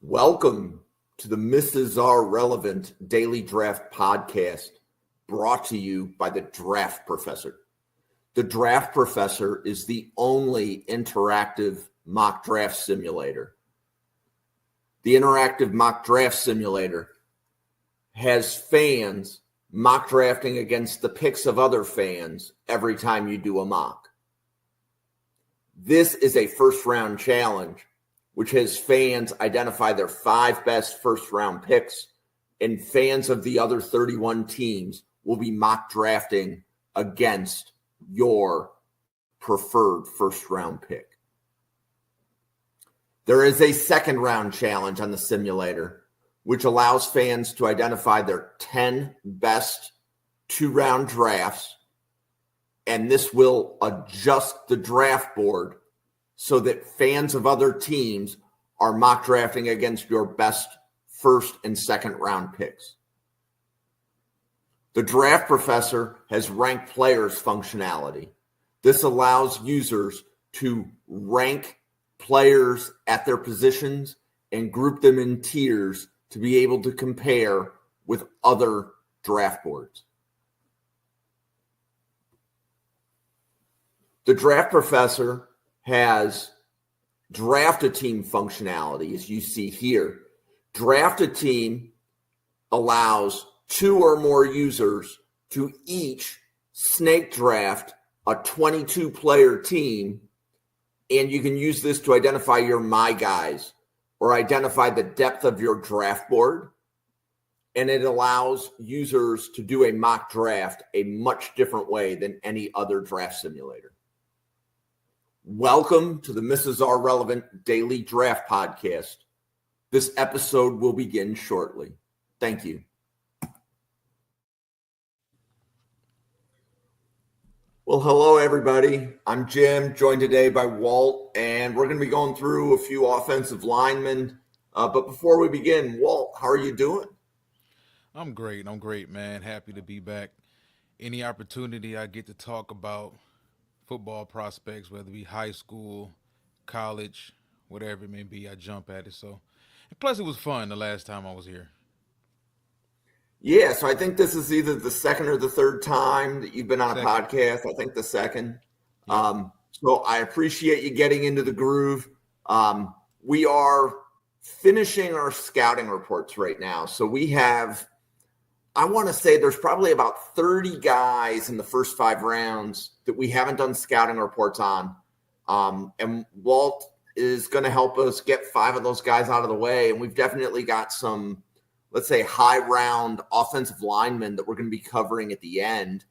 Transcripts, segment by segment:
Welcome to the Mrs. R Relevant Daily Draft Podcast, brought to you by the Draft Professor. The Draft Professor is the only interactive mock draft simulator. The interactive mock draft simulator has fans mock drafting against the picks of other fans every time you do a mock. This is a first-round challenge, which has fans identify their 5 best first-round picks, and fans of the other 31 teams will be mock drafting against your preferred first-round pick. There is a second-round challenge on the simulator, which allows fans to identify their 10 best 2-round drafts, and this will adjust the draft board so that fans of other teams are mock drafting against your best first and second round picks. The Draft Professor has ranked players functionality. This allows users to rank players at their positions and group them in tiers to be able to compare with other draft boards. The Draft Professor has draft a team functionality, as you see here. Draft a team allows 2 or more users to each snake draft a 22-player team, and you can use this to identify your my guys or identify the depth of your draft board, and it allows users to do a mock draft a much different way than any other draft simulator. Welcome to the Mrs. R Relevant Daily Draft Podcast. This episode will begin shortly. Thank you. Well, hello, everybody. I'm Jim, joined today by Walt, and we're going to be going through a few offensive linemen. But before we begin, Walt, how are you doing? I'm great, man. Happy to be back. Any opportunity I get to talk about football prospects, whether it be high school, college, whatever it may be, I jump at it. So, and plus it was fun the last time I was here. Yeah, so I think this is either the second or the third time that you've been on a podcast. I think the second. Yeah. So I appreciate you getting into the groove. We are finishing our scouting reports right now. So we have, I want to say there's probably about 30 guys in the first 5 rounds that we haven't done scouting reports on. And Walt is going to help us get 5 of those guys out of the way. And we've definitely got some, let's say, high round offensive linemen that we're going to be covering at the end.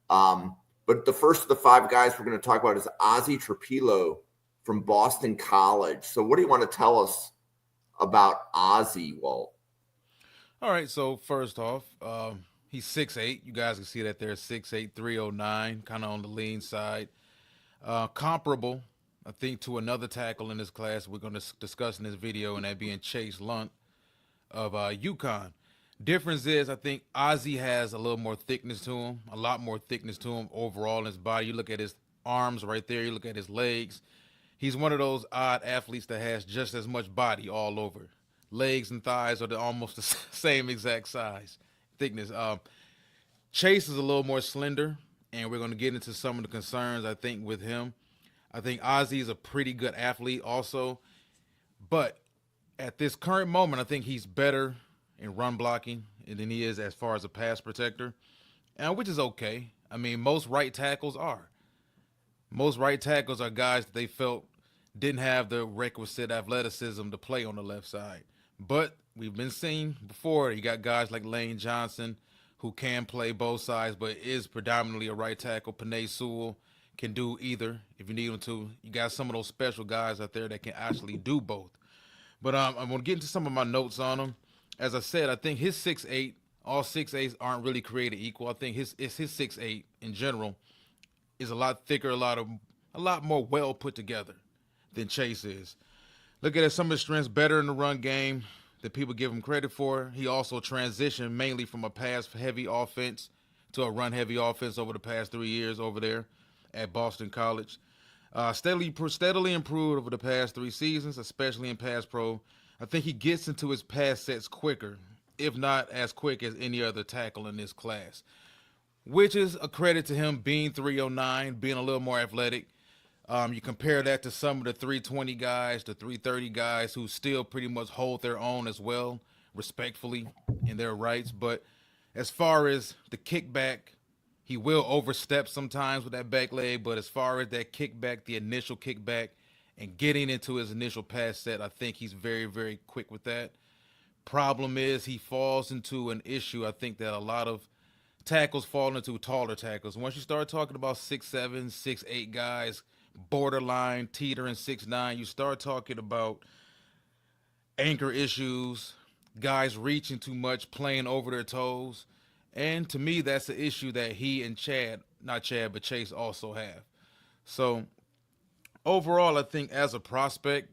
But the first of the 5 guys we're going to talk about is Ozzy Trapilo from Boston College. So what do you want to tell us about Ozzy, Walt? All right, so first off, he's 6'8". You guys can see that there, 6'8", 309, kind of on the lean side. Comparable, I think, to another tackle in this class we're going to discuss in this video, and that being Chase Lundt of UConn. Difference is, I think Ozzy has a little more thickness to him, a lot more thickness to him overall in his body. You look at his arms right there, you look at his legs. He's one of those odd athletes that has just as much body all over. Legs and thighs are almost the same exact size, thickness. Chase is a little more slender, and we're going to get into some of the concerns, I think, with him. I think Ozzy is a pretty good athlete also, but at this current moment, I think he's better in run blocking than he is as far as a pass protector, and which is okay. I mean, most right tackles are. Most right tackles are guys that they felt didn't have the requisite athleticism to play on the left side. But we've been seeing before, you got guys like Lane Johnson who can play both sides, but is predominantly a right tackle. Panay Sewell can do either if you need him to. You got some of those special guys out there that can actually do both. But I'm going to get into some of my notes on him. As I said, I think his 6'8", all 6'8" aren't really created equal. I think his 6'8" in general is a lot thicker, a lot more well put together than Chase is. Look at some of his strengths, better in the run game that people give him credit for. He also transitioned mainly from a pass-heavy offense to a run-heavy offense over the past 3 years over there at Boston College. Steadily improved over the past 3 seasons, especially in pass pro. I think he gets into his pass sets quicker, if not as quick as any other tackle in this class, which is a credit to him being 309, being a little more athletic. You compare that to some of the 320 guys, the 330 guys who still pretty much hold their own as well, respectfully in their rights. But as far as the kickback, he will overstep sometimes with that back leg. But as far as that kickback, the initial kickback, and getting into his initial pass set, I think he's very, very quick with that. Problem is he falls into an issue I think that a lot of tackles fall into, taller tackles. Once you start talking about 6'7", 6'8" guys, borderline teetering 6'9", you start talking about anchor issues, guys reaching too much, playing over their toes. And to me, that's the issue that he and Chase also have. So overall, I think as a prospect,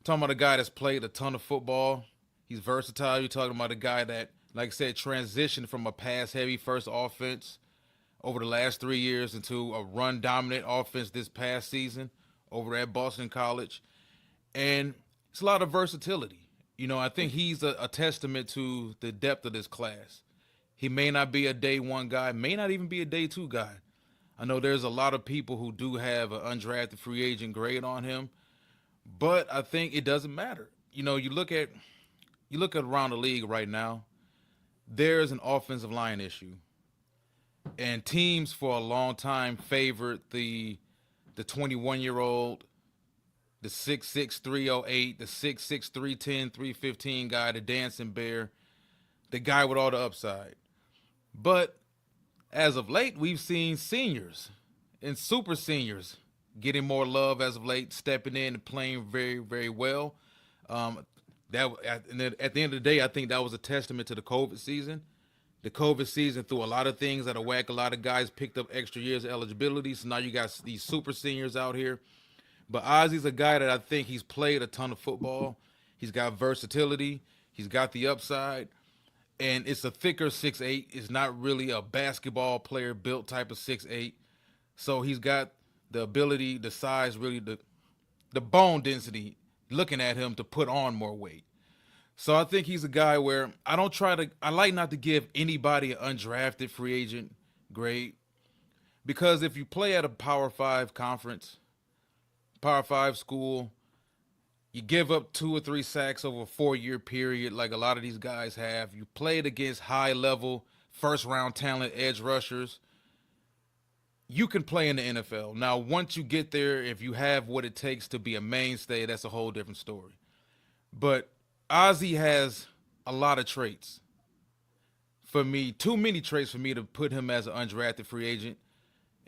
talking about a guy that's played a ton of football, he's versatile. You're talking about a guy that, like I said, transitioned from a pass-heavy first offense over the last 3 years into a run-dominant offense this past season over at Boston College. And it's a lot of versatility. I think he's a testament to the depth of this class. He may not be a day one guy, may not even be a day two guy. I know there's a lot of people who do have an undrafted free agent grade on him, but I think it doesn't matter. You look at around the league right now, there's an offensive line issue. And teams for a long time favored the 21-year-old, the 6'6", 308, the 6'6", 310, 315 guy, the dancing bear, the guy with all the upside. But as of late, we've seen seniors and super seniors getting more love as of late, stepping in and playing very, very well. That at the end of the day, I think that was a testament to the COVID season. The COVID season threw a lot of things out of whack. A lot of guys picked up extra years of eligibility, so now you got these super seniors out here. But Ozzy's a guy that I think he's played a ton of football. He's got versatility. He's got the upside. And it's a thicker 6'8". It's not really a basketball player built type of 6'8". So he's got the ability, the size, really the bone density, looking at him, to put on more weight. So I think he's a guy where I like not to give anybody an undrafted free agent grade, because if you play at a Power 5 conference, Power 5 school, you give up 2 or 3 sacks over a 4-year period like a lot of these guys have. You played against high-level, first-round talent edge rushers. You can play in the NFL. Now, once you get there, if you have what it takes to be a mainstay, that's a whole different story. But Ozzy has a lot of traits. For me, too many traits for me to put him as an undrafted free agent.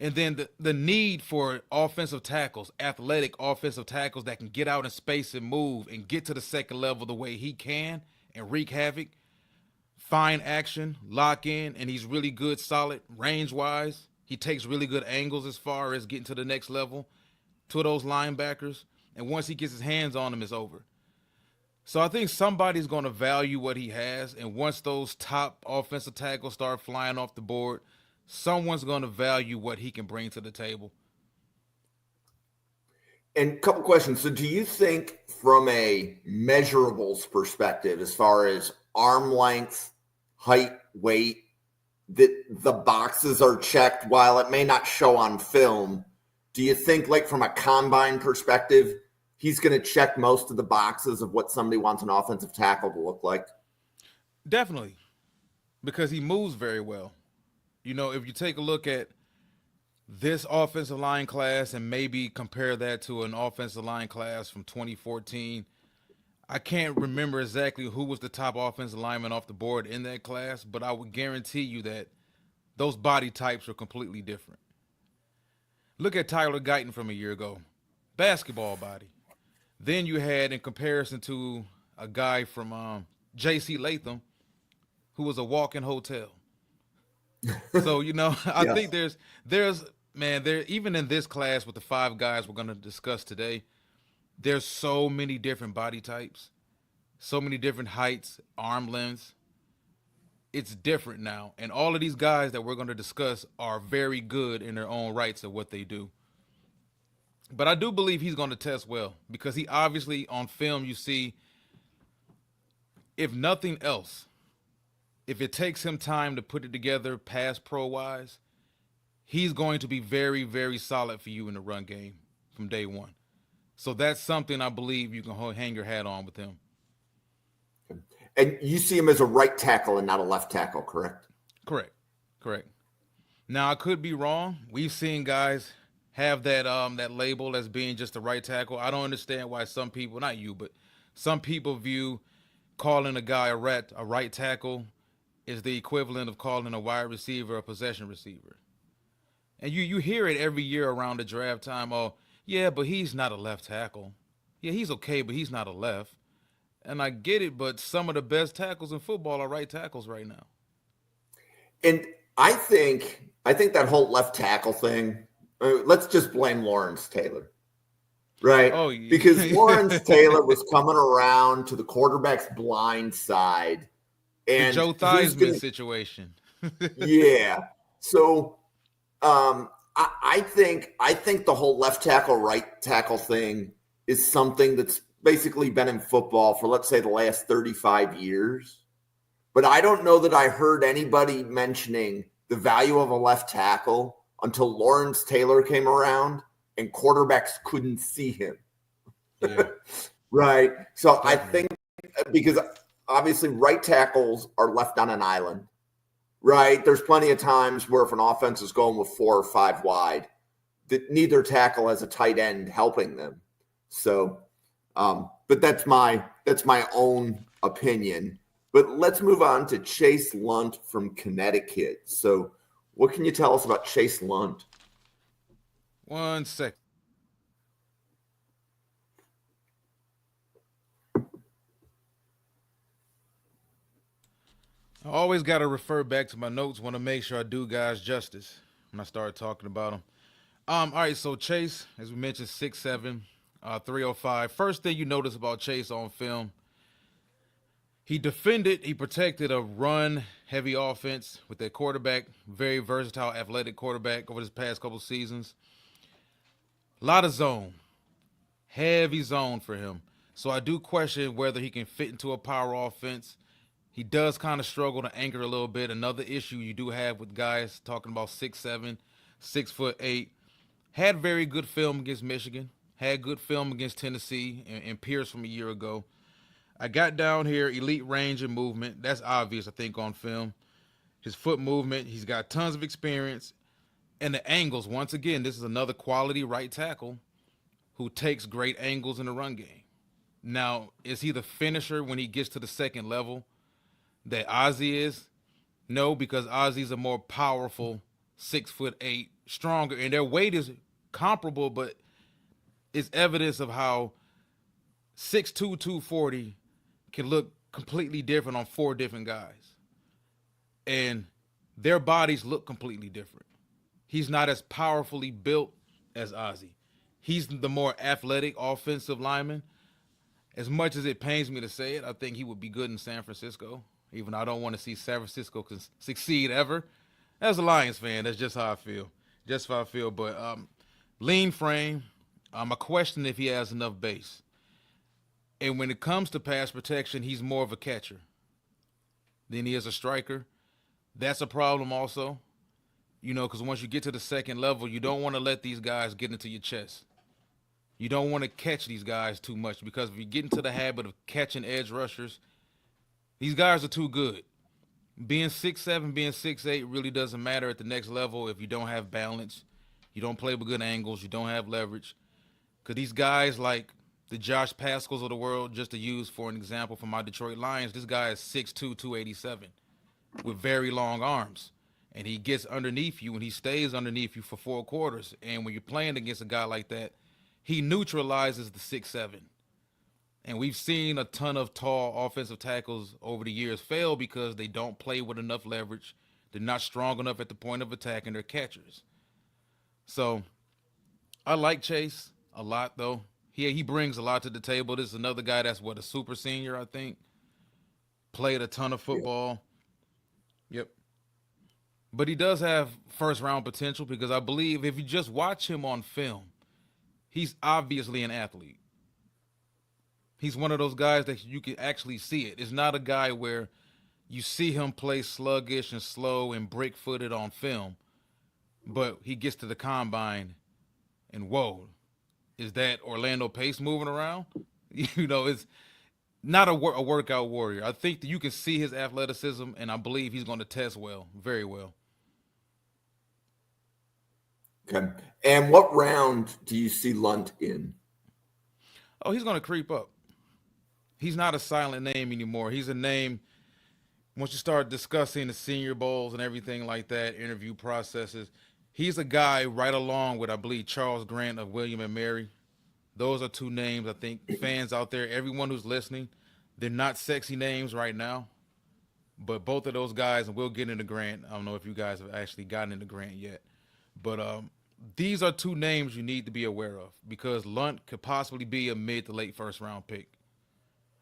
And then the need for offensive tackles, athletic offensive tackles that can get out in space and move and get to the second level the way he can and wreak havoc, find action, lock in, and he's really good, solid range-wise. He takes really good angles as far as getting to the next level to those linebackers. And once he gets his hands on them, it's over. So I think somebody's going to value what he has. And once those top offensive tackles start flying off the board, someone's going to value what he can bring to the table. And a couple questions. So do you think from a measurables perspective, as far as arm length, height, weight, that the boxes are checked while it may not show on film? Do you think, like, from a combine perspective, he's going to check most of the boxes of what somebody wants an offensive tackle to look like? Definitely, because he moves very well. If you take a look at this offensive line class and maybe compare that to an offensive line class from 2014, I can't remember exactly who was the top offensive lineman off the board in that class, but I would guarantee you that those body types are completely different. Look at Tyler Guyton from a year ago. Basketball body. Then you had, in comparison to a guy from J.C. Latham, who was a walk-in hotel. So, I think there's even in this class with the 5 guys we're going to discuss today, there's so many different body types, so many different heights, arm lengths. It's different now. And all of these guys that we're going to discuss are very good in their own rights at what they do. But I do believe he's going to test well, because he obviously, on film, you see if nothing else, if it takes him time to put it together pass pro wise, he's going to be very, very solid for you in the run game from day one. So that's something I believe you can hang your hat on with him. And you see him as a right tackle and not a left tackle, correct? Correct. Now I could be wrong. We've seen guys have that label as being just a right tackle. I don't understand why some people, not you, but some people view calling a guy a right tackle is the equivalent of calling a wide receiver a possession receiver. And you hear it every year around the draft time. Oh, yeah, but he's not a left tackle. Yeah, he's okay, but he's not a left. And I get it, but some of the best tackles in football are right tackles right now. And I think that whole left tackle thing, let's just blame Lawrence Taylor, right? Oh, yeah. Because Lawrence Taylor was coming around to the quarterback's blind side. And the Joe Theismann situation. Yeah. So I think the whole left tackle, right tackle thing is something that's basically been in football for, let's say, the last 35 years. But I don't know that I heard anybody mentioning the value of a left tackle until Lawrence Taylor came around and quarterbacks couldn't see him. Yeah. Right. So Definitely. I think because obviously right tackles are left on an island. Right. There's plenty of times where if an offense is going with 4 or 5 wide, that neither tackle has a tight end helping them. So, but that's my own opinion. But let's move on to Chase Lundt from Connecticut. So, what can you tell us about Chase Lundt? 1 sec. I always got to refer back to my notes. Want to make sure I do guys justice when I start talking about them. All right, so Chase, as we mentioned, 6'7", 305. First thing you notice about Chase on film, he protected a run-heavy offense with their quarterback, very versatile, athletic quarterback over his past couple seasons. A lot of zone, heavy zone for him. So I do question whether he can fit into a power offense. He does kind of struggle to anchor a little bit. Another issue you do have with guys talking about 6'7", 6'8". Had very good film against Michigan. Had good film against Tennessee and Pierce from a year ago. I got down here, elite range and movement. That's obvious, I think, on film. His foot movement, he's got tons of experience. And the angles, once again, this is another quality right tackle who takes great angles in the run game. Now, is he the finisher when he gets to the second level that Ozzy is? No, because Ozzy's a more powerful 6'8", stronger, and their weight is comparable, but it's evidence of how 6'2", 240 can look completely different on 4 different guys. And their bodies look completely different. He's not as powerfully built as Ozzy. He's the more athletic offensive lineman. As much as it pains me to say it, I think he would be good in San Francisco, even though I don't want to see San Francisco succeed ever. As a Lions fan, that's just how I feel. Just how I feel. But lean frame, I question if he has enough base. And when it comes to pass protection, he's more of a catcher than he is a striker. That's a problem also. You know, because once you get to the second level, you don't want to let these guys get into your chest. You don't want to catch these guys too much, because if you get into the habit of catching edge rushers, these guys are too good. Being 6'7", being 6'8" really doesn't matter at the next level if you don't have balance, you don't play with good angles, you don't have leverage. Because these guys like the Josh Pascals of the world, just to use for an example from my Detroit Lions, this guy is 6'2", 287 with very long arms. And he gets underneath you and he stays underneath you for 4 quarters. And when you're playing against a guy like that, he neutralizes the 6'7". And we've seen a ton of tall offensive tackles over the years fail because they don't play with enough leverage. They're not strong enough at the point of attack, and they're catchers. So I like Chase a lot, though. He brings a lot to the table. This is another guy that's, a super senior, I think. Played a ton of football. Yep. But he does have first-round potential, because I believe if you just watch him on film, he's obviously an athlete. He's one of those guys that you can actually see it. It's not a guy where you see him play sluggish and slow and brick-footed on film, but he gets to the combine and whoa, is that Orlando Pace moving around? It's not a workout warrior. I think that you can see his athleticism, and I believe he's going to test well, very well. Okay. And what round do you see Lundt in? Oh, he's going to creep up. He's not a silent name anymore. He's a name, once you start discussing the Senior Bowls and everything like that, interview processes, he's a guy right along with, I believe, Charles Grant of William and Mary. Those are two names I think fans out there, everyone who's listening, they're not sexy names right now, but both of those guys, and we'll get into Grant. I don't know if you guys have actually gotten into Grant yet, but these are two names you need to be aware of because Lundt could possibly be a mid to late first round pick.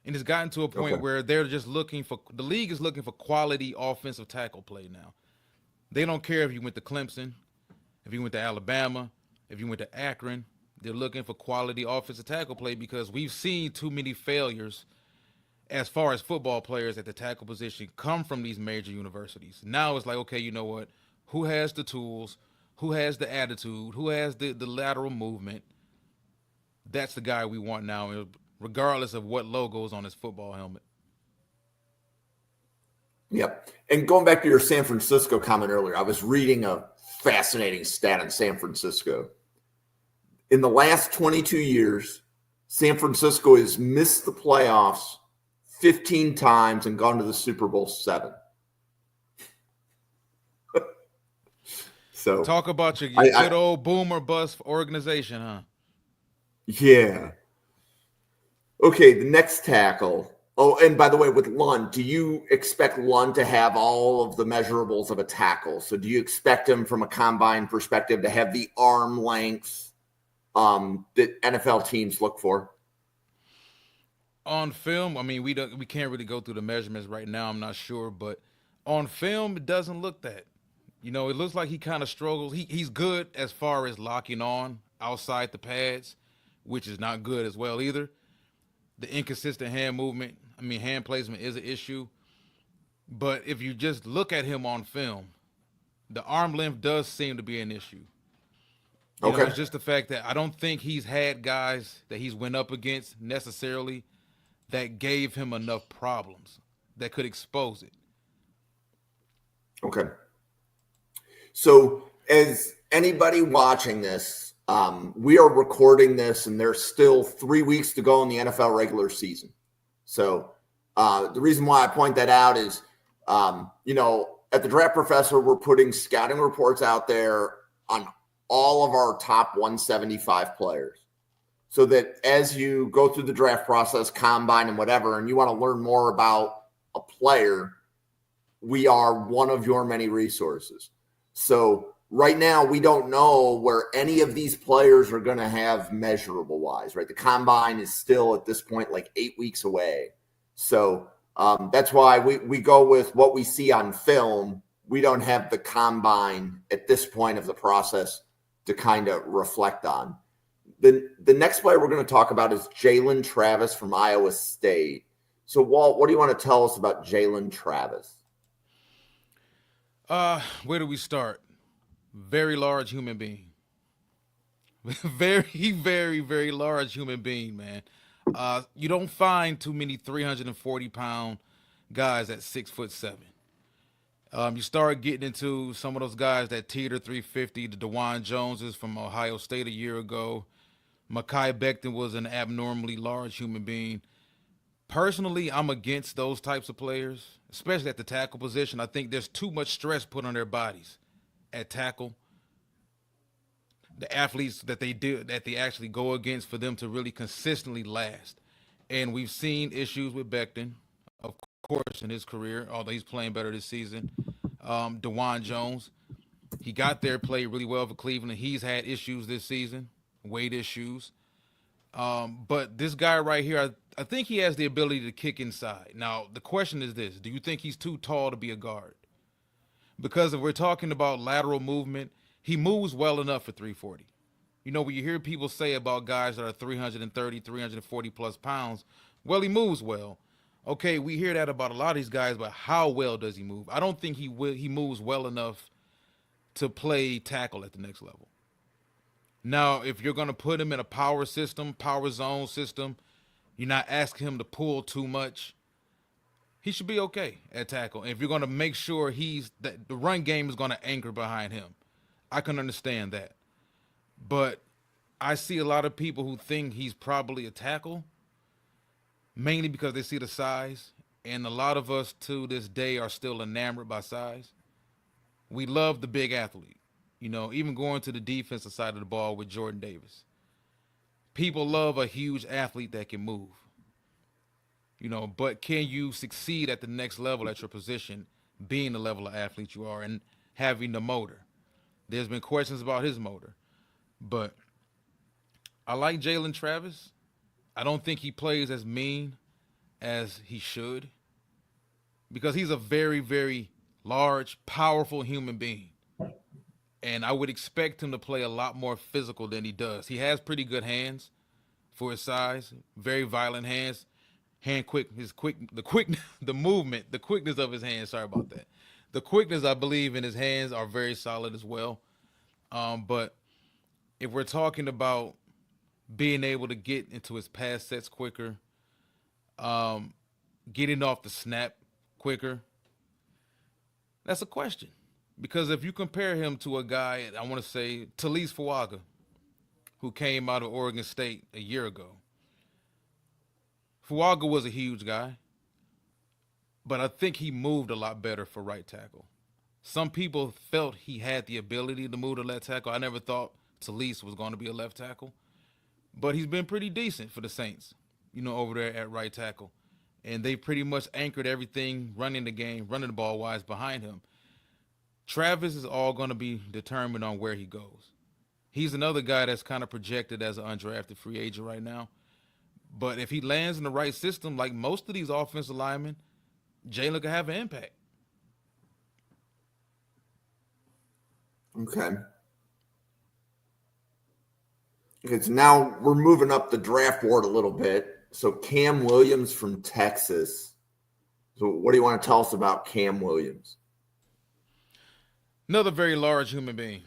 And it's gotten to a point where they're just the league is looking for quality offensive tackle play now. They don't care if you went to Clemson, if you went to Alabama, if you went to Akron. They're looking for quality offensive tackle play because we've seen too many failures as far as football players at the tackle position come from these major universities. Now it's like, okay, you know what? Who has the tools? Who has the attitude? Who has the lateral movement? That's the guy we want now, regardless of what logo is on his football helmet. Yep. And going back to your San Francisco comment earlier, I was reading a fascinating stat in San Francisco. In the last 22 years, San Francisco has missed the playoffs 15 times and gone to the Super Bowl 7. So talk about your good old boom or bust organization, huh? Yeah. Okay, the next tackle. Oh, and by the way, with Lundt, do you expect Lundt to have all of the measurables of a tackle? So do you expect him from a combine perspective to have the arm length that NFL teams look for? On film, I mean, we can't really go through the measurements right now. I'm not sure, but on film, it doesn't look that. It looks like he kind of struggles. He's good as far as locking on outside the pads, which is not good as well either. The inconsistent hand movement, hand placement is an issue. But if you just look at him on film, the arm length does seem to be an issue. It's just the fact that I don't think he's had guys that he's went up against necessarily that gave him enough problems that could expose it. Okay. So as anybody watching this, we are recording this and there's still 3 weeks to go in the NFL regular season. So the reason why I point that out is, at the Draft Professor, we're putting scouting reports out there on all of our top 175 players so that as you go through the draft process, combine and whatever, and you want to learn more about a player, we are one of your many resources. So right now, we don't know where any of these players are going to have measurable wise, right? The combine is still at this point like 8 weeks away. So that's why we go with what we see on film. We don't have the combine at this point of the process to kind of reflect on. The next player we're going to talk about is Jalen Travis from Iowa State. So, Walt, what do you want to tell us about Jalen Travis? Where do we start? Very large human being. Very, very, very large human being, man. You don't find too many 340-pound guys at 6'7". You start getting into some of those guys that teeter 350. The DeJuan Joneses from Ohio State a year ago. Mekhi Becton was an abnormally large human being. Personally, I'm against those types of players, especially at the tackle position. I think there's too much stress put on their bodies at tackle. The athletes that they actually go against for them to really consistently last. And we've seen issues with Becton, of course, in his career, although he's playing better this season. DeJuan Jones, he got there, played really well for Cleveland. He's had issues this season, weight issues. But this guy right here, I think he has the ability to kick inside. Now, the question is this. Do you think he's too tall to be a guard? Because if we're talking about lateral movement, he moves well enough for 340. When you hear people say about guys that are 330, 340 plus pounds, Well, he moves well. Okay, we hear that about a lot of these guys, but how well does he move? I don't think he moves well enough to play tackle at the next level. Now, if you're going to put him in a power system, power zone system, you're not asking him to pull too much. He should be okay at tackle. And if you're going to make sure that the run game is going to anchor behind him, I can understand that. But I see a lot of people who think he's probably a tackle, mainly because they see the size. And a lot of us to this day are still enamored by size. We love the big athlete. You know, even going to the defensive side of the ball with Jordan Davis. People love a huge athlete that can move. You know, but can you succeed at the next level at your position, being the level of athlete you are and having the motor? There's been questions about his motor. But I like Jalen Travis. I don't think he plays as mean as he should because he's a very, very large, powerful human being. And I would expect him to play a lot more physical than he does. He has pretty good hands for his size, very violent hands. The movement, the quickness of his hands. Sorry about that. The quickness, I believe, in his hands are very solid as well. But if we're talking about being able to get into his pass sets quicker, getting off the snap quicker, that's a question. Because if you compare him to a guy, I want to say Talise Fuaga, who came out of Oregon State a year ago. Fuaga was a huge guy, but I think he moved a lot better for right tackle. Some people felt he had the ability to move to left tackle. I never thought Talise was going to be a left tackle, but he's been pretty decent for the Saints, you know, over there at right tackle. And they pretty much anchored everything running the game, running the ball wise behind him. Travis is all going to be determined on where he goes. He's another guy that's kind of projected as an undrafted free agent right now. But if he lands in the right system, like most of these offensive linemen, Jalen could have an impact. Okay. Okay, so now we're moving up the draft board a little bit. So Cam Williams from Texas. So what do you want to tell us about Cam Williams? Another very large human being.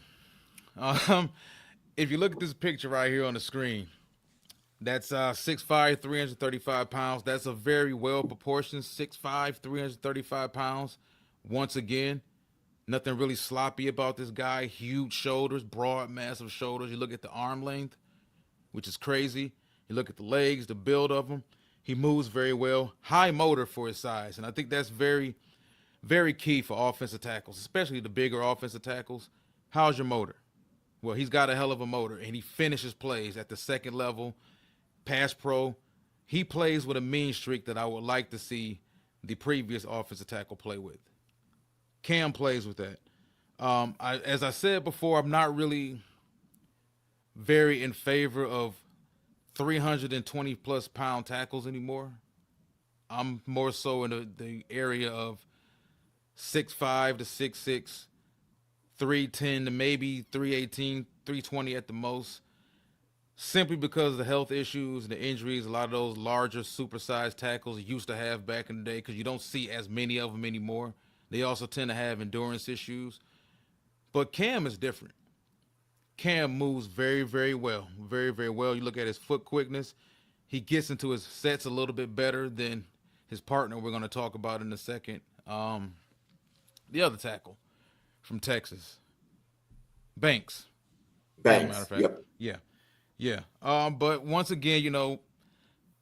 If you look at this picture right here on the screen, that's 6'5", 335 pounds. That's a very well-proportioned 6'5", 335 pounds. Once again, nothing really sloppy about this guy. Huge shoulders, broad, massive shoulders. You look at the arm length, which is crazy. You look at the legs, the build of him. He moves very well. High motor for his size, and I think that's very, very key for offensive tackles, especially the bigger offensive tackles. How's your motor? Well, he's got a hell of a motor, and he finishes plays at the second level, pass pro. He plays with a mean streak that I would like to see the previous offensive tackle play with. Cam plays with that. As I said before, I'm not really very in favor of 320-plus pound tackles anymore. I'm more so in the area of 6'5" to 6'6", 310 to maybe 318, 320 at the most. Simply because of the health issues and the injuries a lot of those larger supersized tackles used to have back in the day, because you don't see as many of them anymore. They also tend to have endurance issues. But Cam is different. Cam moves very, very well. Very, very well. You look at his foot quickness. He gets into his sets a little bit better than his partner we're going to talk about in a second. The other tackle from Texas. Banks. Banks. Matter of fact. Yep. Yeah. Yeah. But once again, you know,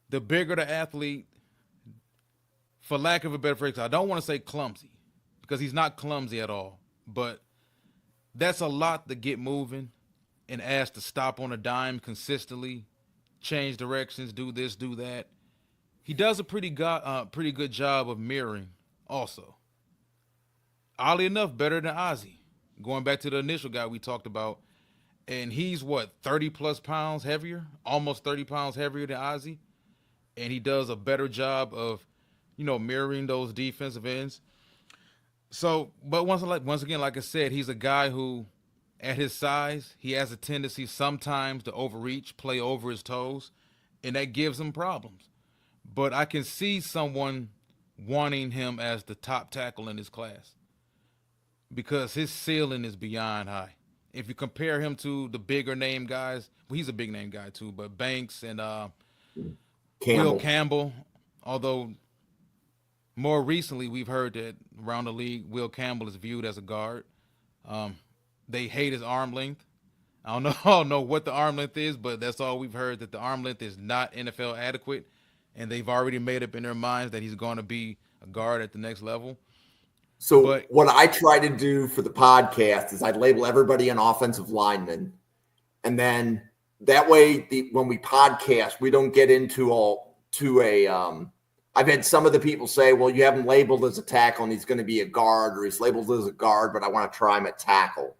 the bigger the athlete, for lack of a better phrase, I don't want to say clumsy, because he's not clumsy at all. But that's a lot to get moving and asked to stop on a dime consistently, change directions, do this, do that. He does a pretty good job of mirroring also. Oddly enough, better than Ozzy. Going back to the initial guy we talked about, and he's 30-plus pounds heavier, almost 30 pounds heavier than Ozzy, and he does a better job of, you know, mirroring those defensive ends. So, but once again, like I said, he's a guy who, at his size, he has a tendency sometimes to overreach, play over his toes, and that gives him problems. but I can see someone wanting him as the top tackle in his class because his ceiling is beyond high. If you compare him to the bigger name guys, well, he's a big name guy too, but Banks and Will Campbell. Campbell, although more recently we've heard that around the league, Will Campbell is viewed as a guard. They hate his arm length. I don't know what the arm length is, but that's all we've heard, that the arm length is not NFL adequate, and they've already made up in their minds that he's going to be a guard at the next level. So But what I try to do for the podcast is I label everybody an offensive lineman, and then that way when we podcast, we don't get into I've had some of the people say, well, you have him labeled as a tackle and he's going to be a guard, or he's labeled as a guard, but I want to try him at tackle.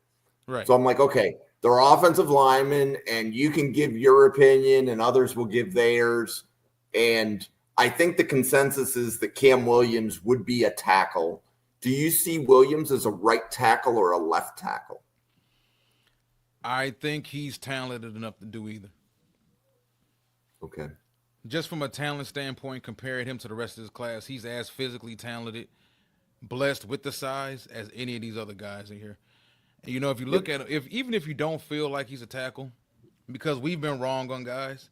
right. So I'm like, okay, they're offensive linemen, and you can give your opinion and others will give theirs. And I think the consensus is that Cam Williams would be a tackle. Do you see Williams as a right tackle or a left tackle? I think he's talented enough to do either. Okay. Just from a talent standpoint, comparing him to the rest of his class, he's as physically talented, blessed with the size as any of these other guys in here. And, you know, if you look at him, even if you don't feel like he's a tackle, because we've been wrong on guys,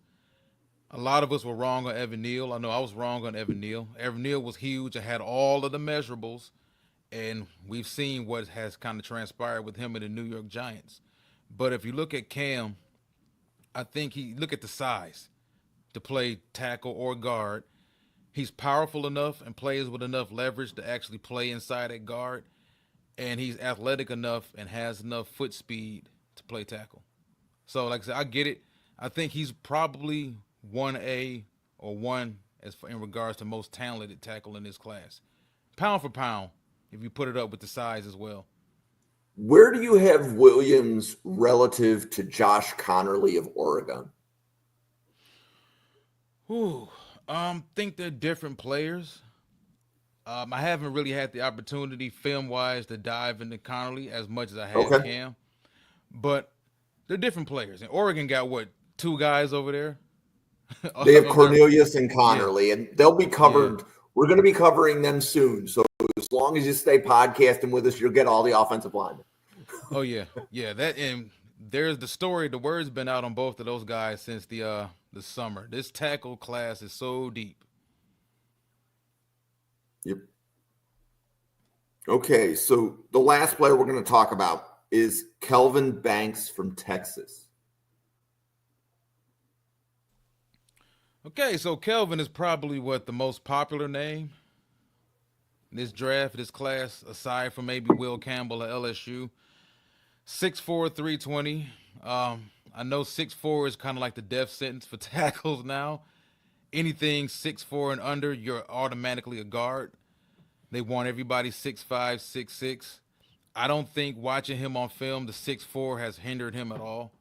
a lot of us were wrong on Evan Neal. I know I was wrong on Evan Neal. Evan Neal was huge. I had all of the measurables, and we've seen what has kind of transpired with him in the New York Giants. But if you look at Cam, I think look at the size to play tackle or guard. He's powerful enough and plays with enough leverage to actually play inside at guard. And he's athletic enough and has enough foot speed to play tackle. So, like I said, I get it. I think he's probably 1A or 1 in regards to most talented tackle in this class. Pound for pound, if you put it up with the size as well. Where do you have Williams relative to Josh Connerly of Oregon? Think they're different players. I haven't really had the opportunity film-wise to dive into Connerly as much as I have Cam. But they're different players. And Oregon got, 2 guys over there? They have Cornelius and Connerly, and they'll be covered. Yeah. We're going to be covering them soon. So as long as you stay podcasting with us, you'll get all the offensive linemen. Oh, yeah. Yeah, and there's the story. The word's been out on both of those guys since the summer. This tackle class is so deep. Yep. Okay, so the last player we're going to talk about is Kelvin Banks from Texas. Okay, so Kelvin is probably the most popular name in this draft, this class, aside from maybe Will Campbell at LSU. 6'4", 320. I know 6'4" is kind of like the death sentence for tackles now. Anything 6'4" and under, you're automatically a guard. They want everybody 6'5", 6'6". I don't think watching him on film, the 6'4" has hindered him at all.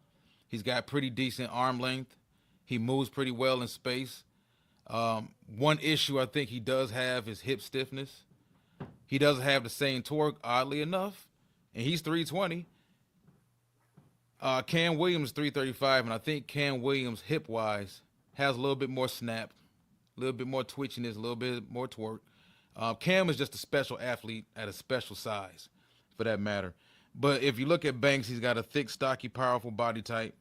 He's got pretty decent arm length. He moves pretty well in space. One issue I think he does have is hip stiffness. He doesn't have the same torque, oddly enough, and he's 320. Cam Williams is 335, and I think Cam Williams, hip-wise, has a little bit more snap, a little bit more twitchiness, a little bit more torque. Cam is just a special athlete at a special size, for that matter. But if you look at Banks, he's got a thick, stocky, powerful body type.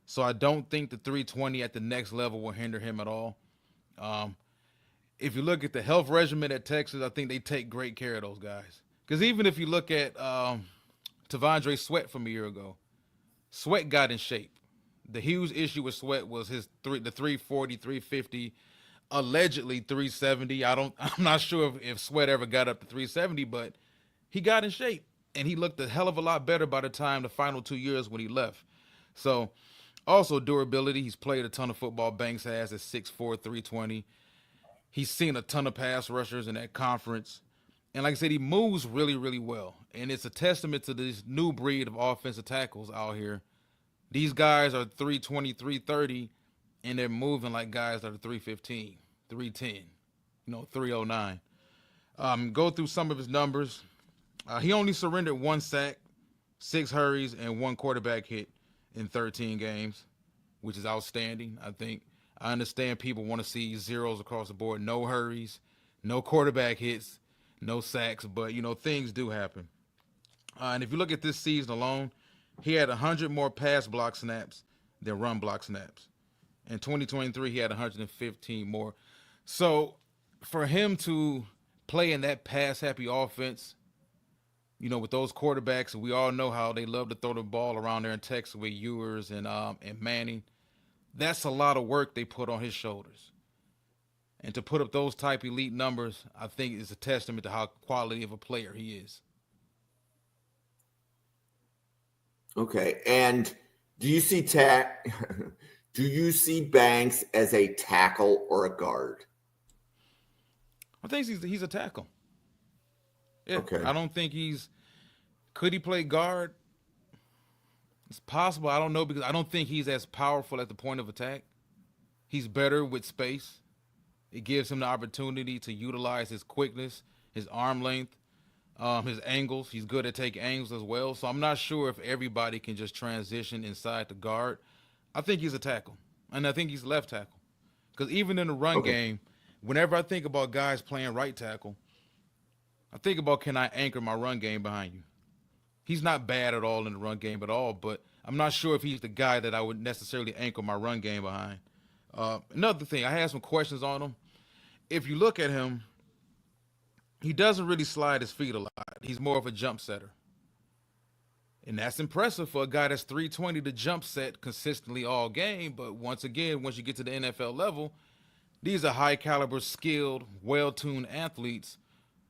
So I don't think the 320 at the next level will hinder him at all. If you look at the health regimen at Texas, I think they take great care of those guys. Because even if you look at T'Vondre Sweat from a year ago, Sweat got in shape. The huge issue with Sweat was the 340, 350, allegedly 370. I'm not sure if Sweat ever got up to 370, but he got in shape. And he looked a hell of a lot better by the time the final 2 years when he left. So, also durability. He's played a ton of football. Banks has at 6'4", 320. He's seen a ton of pass rushers in that conference. And like I said, he moves really, really well. And it's a testament to this new breed of offensive tackles out here. These guys are 320, 330, and they're moving like guys that are 315, 310, 309. Go through some of his numbers. He only surrendered 1 sack, 6 hurries, and 1 quarterback hit in 13 games, which is outstanding, I think. I understand people want to see zeros across the board, no hurries, no quarterback hits, no sacks, but things do happen. And if you look at this season alone, he had 100 more pass block snaps than run block snaps. In 2023, he had 115 more. So for him to play in that pass happy offense, with those quarterbacks, we all know how they love to throw the ball around there in Texas with Ewers and Manning. That's a lot of work they put on his shoulders. And to put up those type elite numbers, I think is a testament to how quality of a player he is. Okay. And do you see do you see Banks as a tackle or a guard? I think he's a tackle. Yeah. Okay. I don't think could he play guard? It's possible. I don't know, because I don't think he's as powerful at the point of attack. He's better with space. It gives him the opportunity to utilize his quickness, his arm length, his angles. He's good at taking angles as well. So I'm not sure if everybody can just transition inside the guard. I think he's a tackle, and I think he's left tackle. Because even in the run game, whenever I think about guys playing right tackle, I think about, can I anchor my run game behind you? He's not bad at all in the run game at all, but I'm not sure if he's the guy that I would necessarily anchor my run game behind. Another thing, I had some questions on him. If you look at him, he doesn't really slide his feet a lot. He's more of a jump setter. And that's impressive for a guy that's 320 to jump set consistently all game. But once again, once you get to the NFL level, these are high caliber, skilled, well-tuned athletes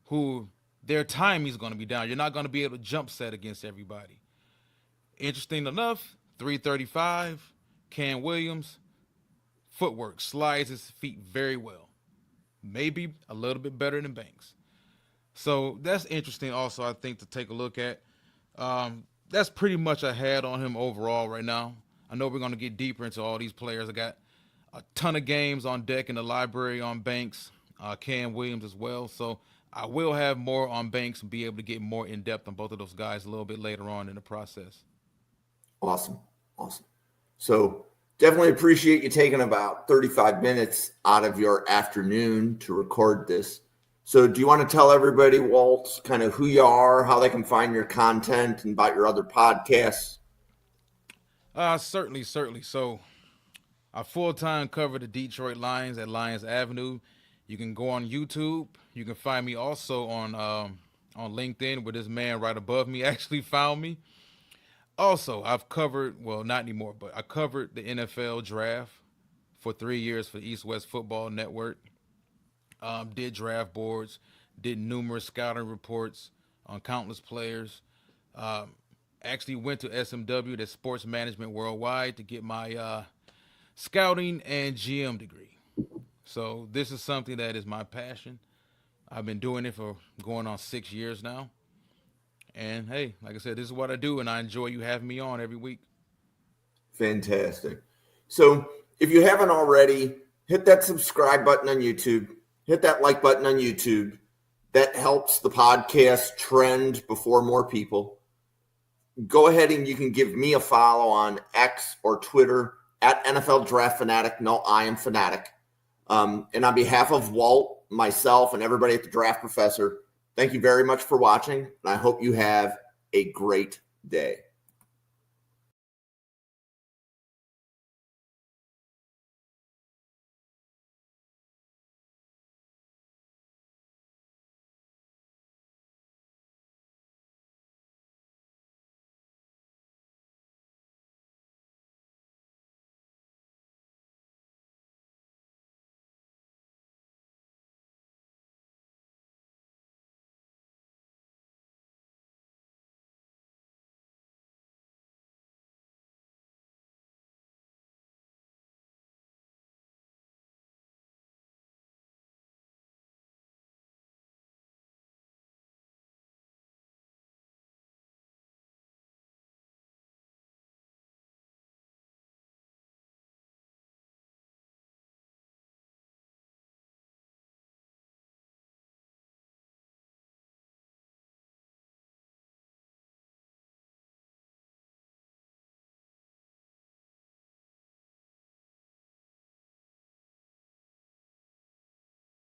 who their timing's going to be down. You're not going to be able to jump set against everybody. Interesting enough, 335, Cam Williams, footwork, slides his feet very well. Maybe a little bit better than Banks. So that's interesting also, I think, to take a look at. That's pretty much I had on him overall right now. I know we're going to get deeper into all these players. I got a ton of games on deck in the library on Banks, Cam Williams as well. So I will have more on Banks and be able to get more in depth on both of those guys a little bit later on in the process. Awesome. So definitely appreciate you taking about 35 minutes out of your afternoon to record this. So do you want to tell everybody, Walt, kind of who you are, how they can find your content, and about your other podcasts? Certainly. So I full-time cover the Detroit Lions at Lions Avenue. You can go on YouTube. You can find me also on LinkedIn, where this man right above me actually found me. Also, I've covered, well, not anymore, but I covered the NFL draft for 3 years for East West Football Network. Did draft boards, did numerous scouting reports on countless players. Actually went to SMW, that's Sports Management Worldwide, to get my scouting and GM degree. So this is something that is my passion. I've been doing it for going on 6 years now. And hey, like I said, this is what I do, and I enjoy you having me on every week. Fantastic. So if you haven't already, hit that subscribe button on YouTube. Hit that like button on YouTube. That helps the podcast trend before more people. Go ahead and you can give me a follow on X or Twitter at NFL Draft Fanatic. No, I am Fanatic. And on behalf of Walt, myself, and everybody at the Draft Professor, thank you very much for watching, and I hope you have a great day.